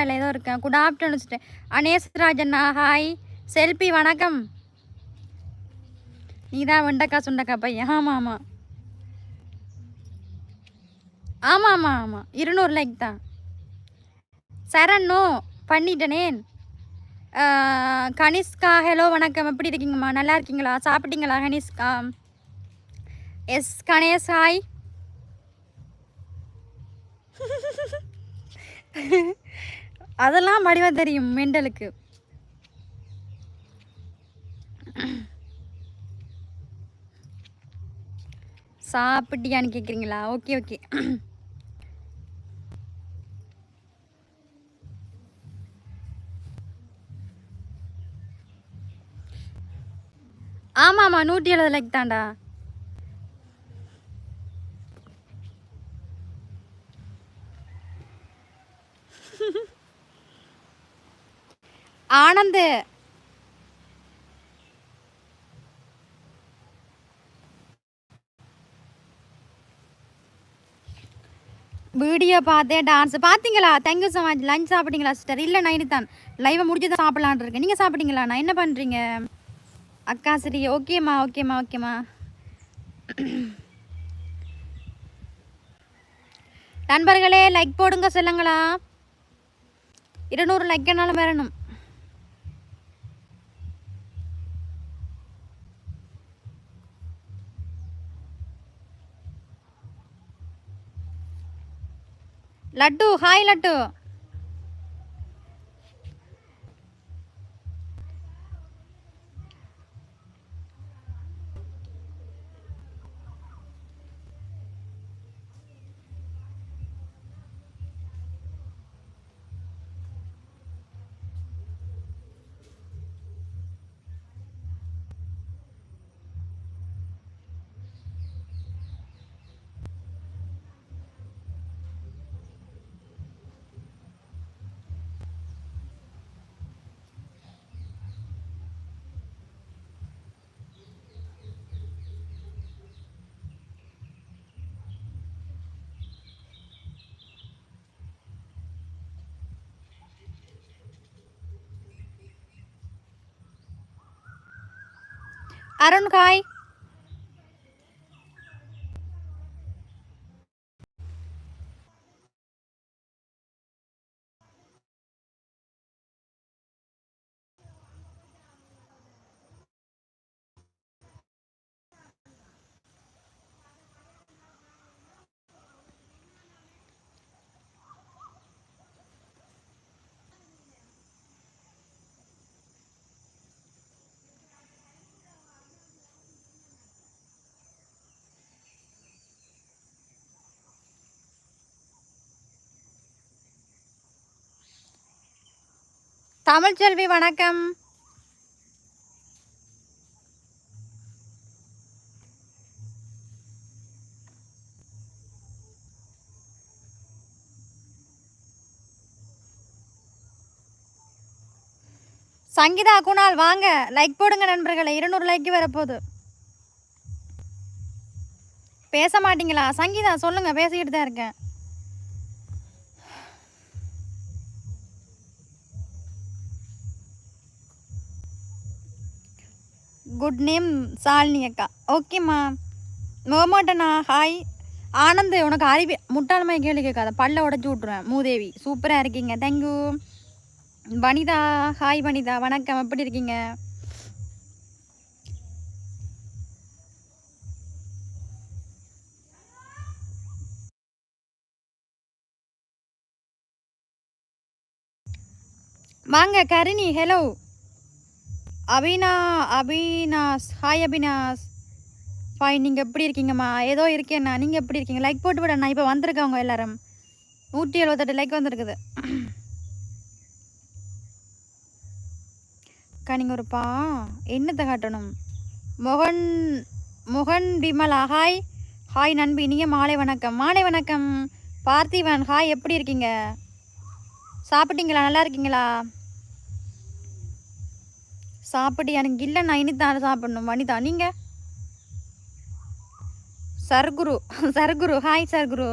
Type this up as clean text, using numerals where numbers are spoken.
துபாயில் ஏதோ இருக்கேன். குட் ஆஃப்டர்நூன் வச்சுட்டேன். அனேஸ்ராஜண்ணா ஹாய். செல்பி வணக்கம். நீ தான் வெண்டக்கா சுண்டக்கா பையன். ஆமாம் ஆமாம் ஆமாம் ஆமாம் ஆமாம் 200 லைக் தான். சரண் பண்ணிட்டனேன். கனிஷ்கா ஹலோ வணக்கம். எப்படி இருக்கீங்கம்மா? நல்லா இருக்கீங்களா? சாப்பிட்டீங்களா கனிஷ்கா? S Ganesh hi. அதெல்லாம் வடிவம் தெரியும் மெண்டலுக்கு. சாப்பிட்டியான்னு கேட்குறீங்களா? Okay okay. ஆமாம் ஆமாம் 170 லைக் தான்டா. ஆனந்த் வீடியோ பார்த்தேன். டான்ஸ் பார்த்தீங்களா? Thank you so much. லஞ்ச் சாப்பிட்டீங்களா சிஸ்டர்? இல்லை நைட்டு தான் லைவை முடிச்சு தான் சாப்பிட்லான் இருக்கேன். நீங்கள் சாப்பிட்டீங்களா? நான் என்ன பண்ணுறீங்க அக்கா? சரி ஓகேம்மா ஓகேம்மா ஓகேம்மா. நண்பர்களே லைக் போடுங்க சொல்லுங்களா. 200 லைக் என்னாலும் வரணும். லட்டு ஹாய் லட்டு. அருண் ஹாய். தமிழ்ச்செல்வி வணக்கம். சங்கீதா குணால் வாங்க லைக் போடுங்க நண்பர்களை. 200 லைக்கு வரப்போகுது. பேச மாட்டீங்களா? சங்கீதா சொல்லுங்க. பேசிக்கிட்டு தான் இருக்கேன். குட் நேம் சாலினி அக்கா. ஓகேம்மா. மோமோட்டனா ஹாய். ஆனந்த் உனக்கு அறிவி முட்டாளமாக கேள்வி கேட்காத, பல்ல உடச்சி விட்ருவேன். மூதேவி சூப்பராக இருக்கீங்க. தேங்க்யூ. வனிதா ஹாய். வனிதா வணக்கம். எப்படி இருக்கீங்க? வாங்க கரிணி hello. Abinash hi. Abinash fine. நீங்கள் எப்படி இருக்கீங்கம்மா? ஏதோ இருக்கேண்ணா. நீங்கள் எப்படி இருக்கீங்க? லைக் போட்டு விடண்ணா. இப்போ வந்திருக்கவங்க எல்லாரும் 178 லைக் வந்திருக்குது. அக்கா நீங்கள் ஒருப்பா என்னத்தை காட்டணும்? முகன் விமலா ஹாய். ஹாய் நண்பி. நீங்கள் மாலை வணக்கம். மாலை வணக்கம். பார்த்திவன் ஹாய். எப்படி இருக்கீங்க? சாப்பிட்டீங்களா? நல்லா இருக்கீங்களா? சாப்பிட்டியா? எனக்கு இல்லை, நான் இனித்தான் சாப்பிடணும். வனிதா நீங்கள்? சர்குரு ஹாய். சர்குரு ஹாய். சர்குரு